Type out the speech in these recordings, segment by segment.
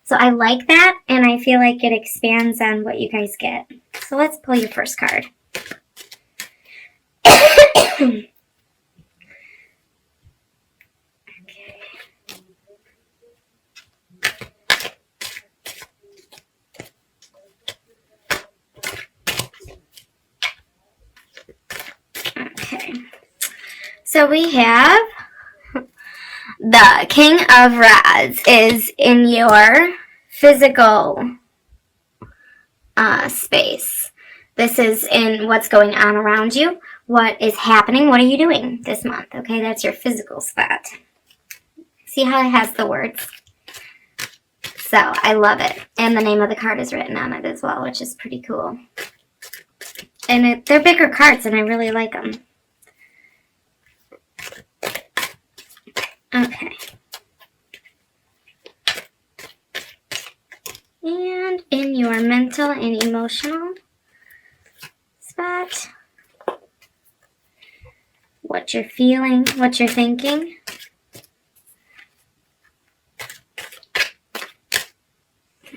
So I like that, and I feel like it expands on what you guys get. So let's pull your first card. Okay. Okay. So we have the King of Rods is in your physical space. This is in what's going on around you, what is happening, what are you doing this month? Okay, that's your physical spot. See how it has the words? So I love it. And the name of the card is written on it as well, which is pretty cool. And they're bigger cards, and I really like them. Okay. And in your mental and emotional spot, what you're feeling, what you're thinking.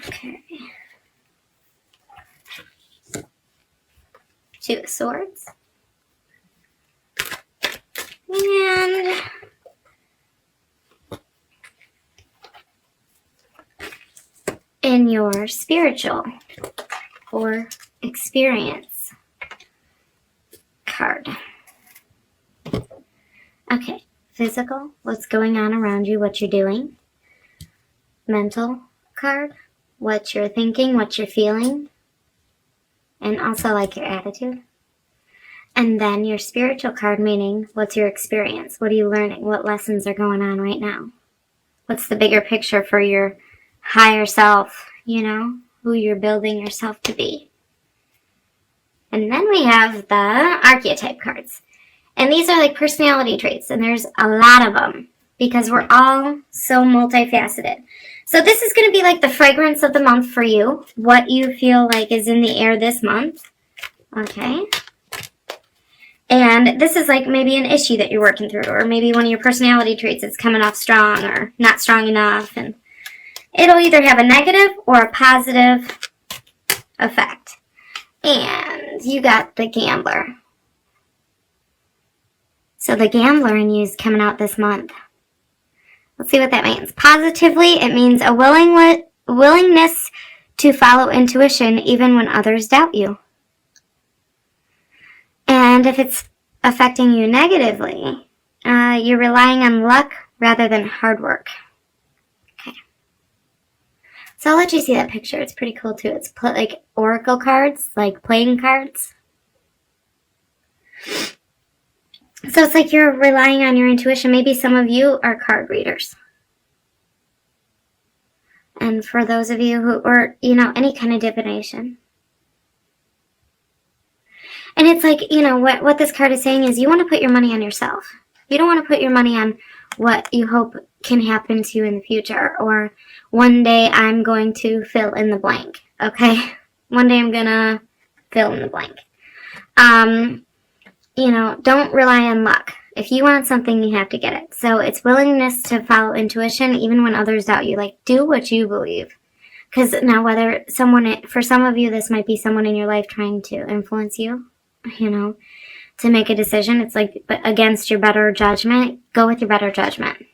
Okay. Two of Swords. And in your spiritual or experience card. Okay, physical, what's going on around you, what you're doing. Mental card, what you're thinking, what you're feeling, and also like your attitude. And then your spiritual card, meaning what's your experience, what are you learning, what lessons are going on right now. What's the bigger picture for your higher self, you know, who you're building yourself to be. And then we have the archetype cards. And these are like personality traits, and there's a lot of them because we're all so multifaceted. So this is going to be like the fragrance of the month for you, what you feel like is in the air this month. Okay. And this is like maybe an issue that you're working through, or maybe one of your personality traits is coming off strong or not strong enough, and it'll either have a negative or a positive effect. And you got the Gambler. So the Gambler in you is coming out this month. Let's see what that means. Positively, it means a willingness to follow intuition even when others doubt you. And if it's affecting you negatively, you're relying on luck rather than hard work. Okay. So I'll let you see that picture. It's pretty cool too. It's like oracle cards, like playing cards. So it's like you're relying on your intuition. Maybe some of you are card readers. And for those of you who, or, you know, any kind of divination. And it's like, you know, what this card is saying is you want to put your money on yourself. You don't want to put your money on what you hope can happen to you in the future. Or one day I'm going to fill in the blank. Okay? One day I'm going to fill in the blank. You know, don't rely on luck. If you want something, you have to get it. So it's willingness to follow intuition even when others doubt you. Like, do what you believe. Because now whether someone, for some of you, this might be someone in your life trying to influence you, you know, to make a decision. It's like against your better judgment. Go with your better judgment.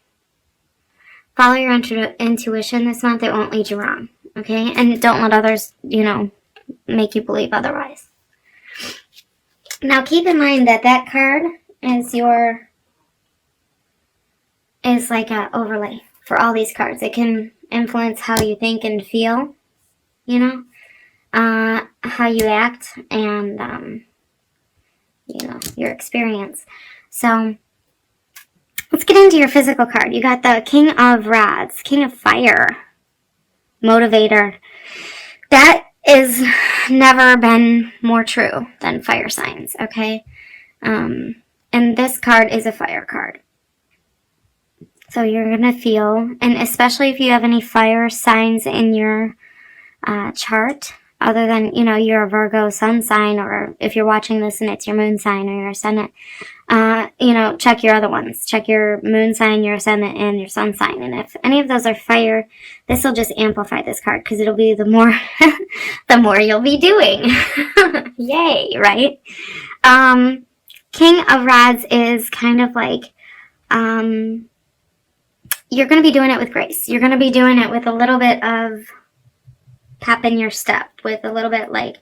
Follow your intuition this month. It won't lead you wrong. Okay? And don't let others, you know, make you believe otherwise. Now keep in mind that that card is like an overlay for all these cards. It can influence how you think and feel, you know, how you act, and you know, your experience. So let's get into your physical card. You got the King of Rods, King of Fire, Motivator. That is never been more true than fire signs, okay? And this card is a fire card. So you're going to feel, and especially if you have any fire signs in your chart, other than, you know, you're a Virgo sun sign, or if you're watching this and it's your moon sign or your ascendant, you know, check your other ones. Check your moon sign, your ascendant, and your sun sign. And if any of those are fire, this will just amplify this card, because it'll be the more, the more you'll be doing. Yay, right? King of Rods is kind of like, you're going to be doing it with grace. You're going to be doing it with a little bit of pep in your step, with a little bit like,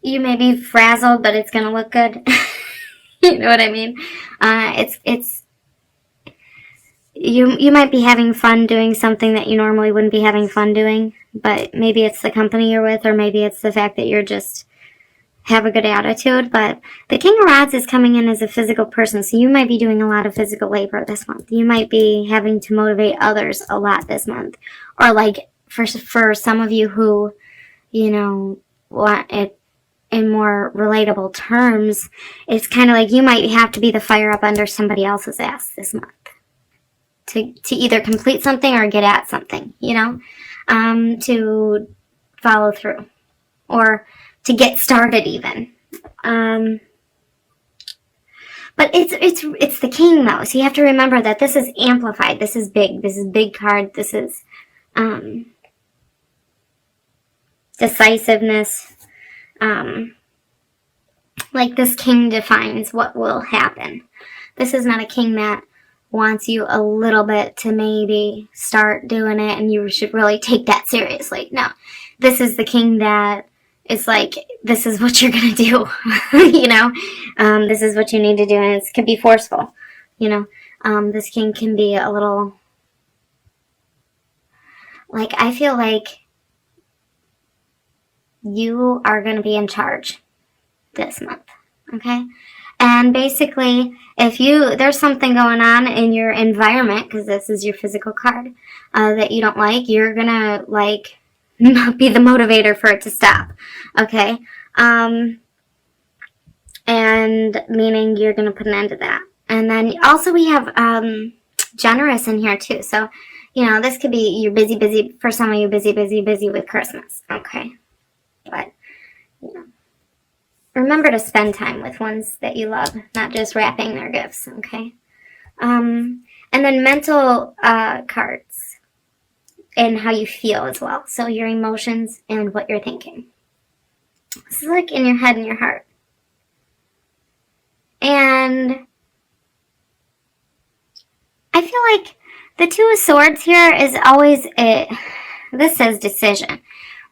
you may be frazzled, but it's going to look good. You know what I mean? You might be having fun doing something that you normally wouldn't be having fun doing, but maybe it's the company you're with, or maybe it's the fact that you're just have a good attitude. But the King of Rods is coming in as a physical person, so you might be doing a lot of physical labor this month. You might be having to motivate others a lot this month, or like for some of you who, you know, want it in more relatable terms, it's kind of like you might have to be the fire up under somebody else's ass this month to either complete something or get at something, you know, to follow through, or to get started even. But it's the king though, so you have to remember that this is amplified. This is big card. This is decisiveness. Like this king defines what will happen. This is not a king that wants you a little bit to maybe start doing it and you should really take that seriously. No, this is the king that is like, this is what you're going to do, you know, this is what you need to do, and it can be forceful, you know. This king can be a little, like, I feel like you are going to be in charge this month, okay? And basically, if there's something going on in your environment, because this is your physical card, that you don't like, you're going to, like, not be the motivator for it to stop, okay? And meaning you're going to put an end to that. And then also we have generous in here too. So, you know, this could be you're busy, for some of you busy with Christmas, okay? But, you know, remember to spend time with ones that you love, not just wrapping their gifts, okay? And then mental cards and how you feel as well. So your emotions and what you're thinking. This is like in your head and your heart. And I feel like the Two of Swords here is always this says decision.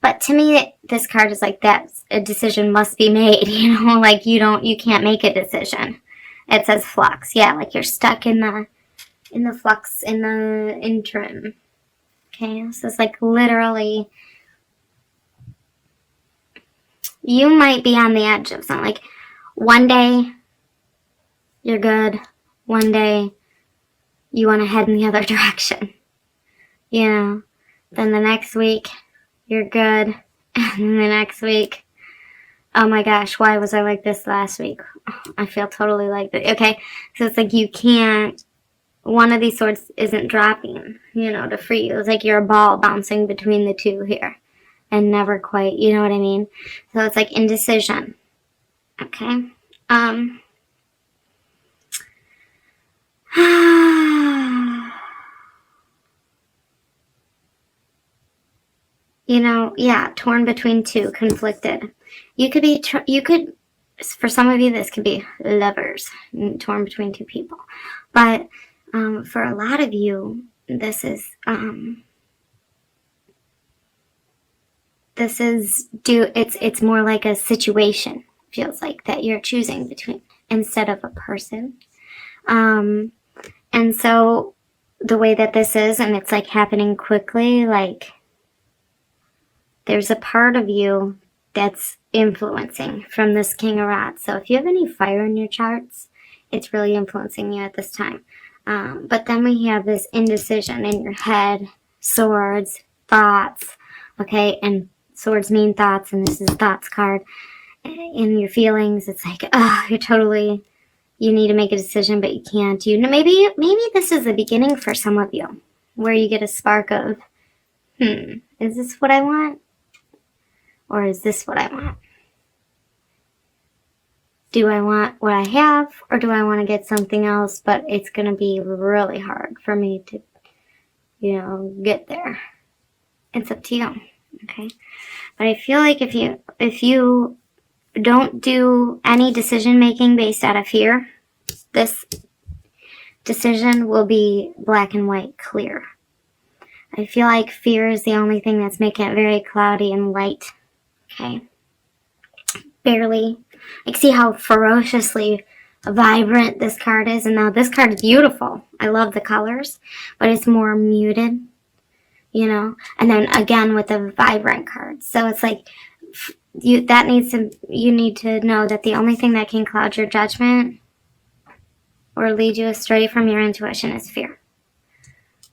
But to me, this card is like that a decision must be made, you know, like you can't make a decision. It says flux. Yeah, like you're stuck in the flux, in the interim. Okay, so it's like literally, you might be on the edge of something. Like one day you're good, one day you want to head in the other direction. You know, then the next week you're good, and then the next week, oh my gosh, why was I like this last week? Oh, I feel totally like this. Okay, so it's like you can't, one of these swords isn't dropping, you know, to free you. It's like you're a ball bouncing between the two here and never quite, you know what I mean? So it's like indecision. Okay. You know, yeah, torn between two, conflicted. You could, for some of you, this could be lovers, torn between two people. But for a lot of you, it's more like a situation, feels like, that you're choosing between instead of a person. And so the way that this is, and it's like happening quickly, like there's a part of you that's influencing from this King of Rods. So if you have any fire in your charts, it's really influencing you at this time. But then we have this indecision in your head, swords, thoughts, okay? And swords mean thoughts, and this is a thoughts card. In your feelings, it's like, you need to make a decision, but you can't. Maybe this is the beginning for some of you, where you get a spark of, is this what I want? Or is this what I want? Do I want what I have, or do I want to get something else, but it's going to be really hard for me to, get there? It's up to you, okay? But I feel like if you don't do any decision making based out of fear, this decision will be black and white, clear. I feel like fear is the only thing that's making it very cloudy and light, okay? Barely. Like, see how ferociously vibrant this card is? And now this card is beautiful. I love the colors, but it's more muted, And then again with the vibrant cards. So it's like you need to know that the only thing that can cloud your judgment or lead you astray from your intuition is fear.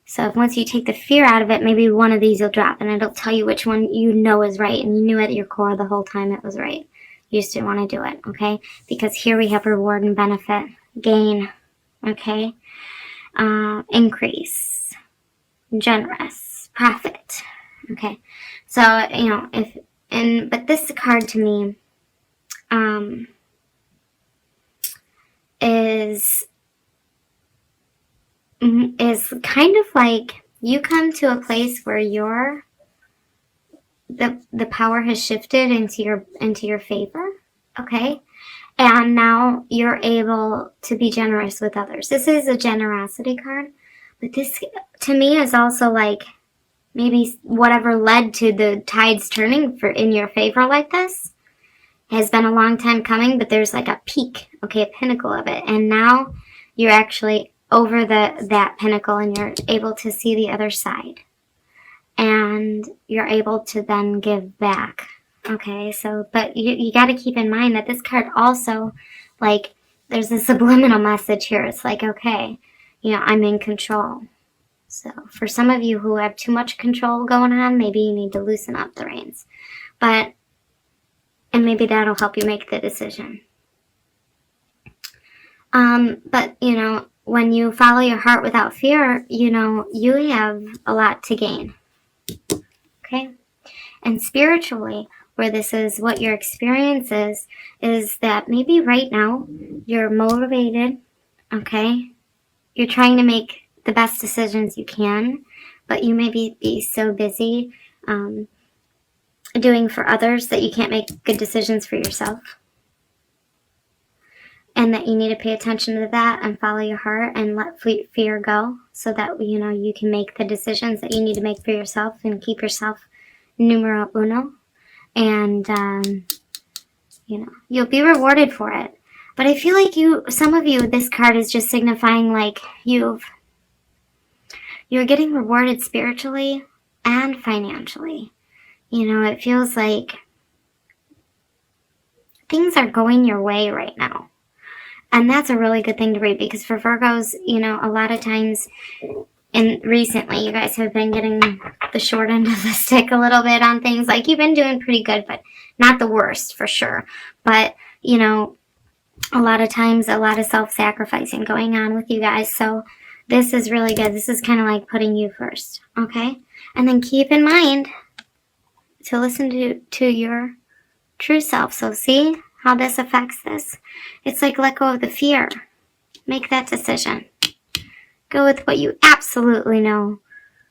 So once you take the fear out of it, maybe one of these will drop, and it'll tell you which one is right, and you knew at your core the whole time it was right. You just didn't want to do it, okay? Because here we have reward and benefit, gain, okay? Increase, generous, profit, okay? So, but this card to me is kind of like you come to a place where the power has shifted into your favor, okay? And now you're able to be generous with others. This is a generosity card, but this to me is also like maybe whatever led to the tides turning in your favor like this has been a long time coming, but there's like a peak, okay, a pinnacle of it, and now you're actually over that pinnacle and you're able to see the other side. And you're able to then give back. Okay, so, but you got to keep in mind that this card also, like, there's a subliminal message here. It's like, okay, I'm in control. So for some of you who have too much control going on, maybe you need to loosen up the reins. And maybe that'll help you make the decision. But, when you follow your heart without fear, you have a lot to gain. Okay? And spiritually, where this is what your experience is that maybe right now you're motivated, okay? You're trying to make the best decisions you can, but you may be so busy doing for others that you can't make good decisions for yourself. And that you need to pay attention to that and follow your heart and let fear go so that, you can make the decisions that you need to make for yourself and keep yourself numero uno. And, you'll be rewarded for it. But I feel like some of you, this card is just signifying like you're getting rewarded spiritually and financially. It feels like things are going your way right now. And that's a really good thing to read because for Virgos, a lot of times, and recently you guys have been getting the short end of the stick a little bit on things. Like you've been doing pretty good, but not the worst for sure. But, a lot of times, a lot of self-sacrificing going on with you guys. So this is really good. This is kind of like putting you first, okay? And then keep in mind to listen to your true self. So see how this affects this? It's like let go of the fear. Make that decision. Go with what you absolutely know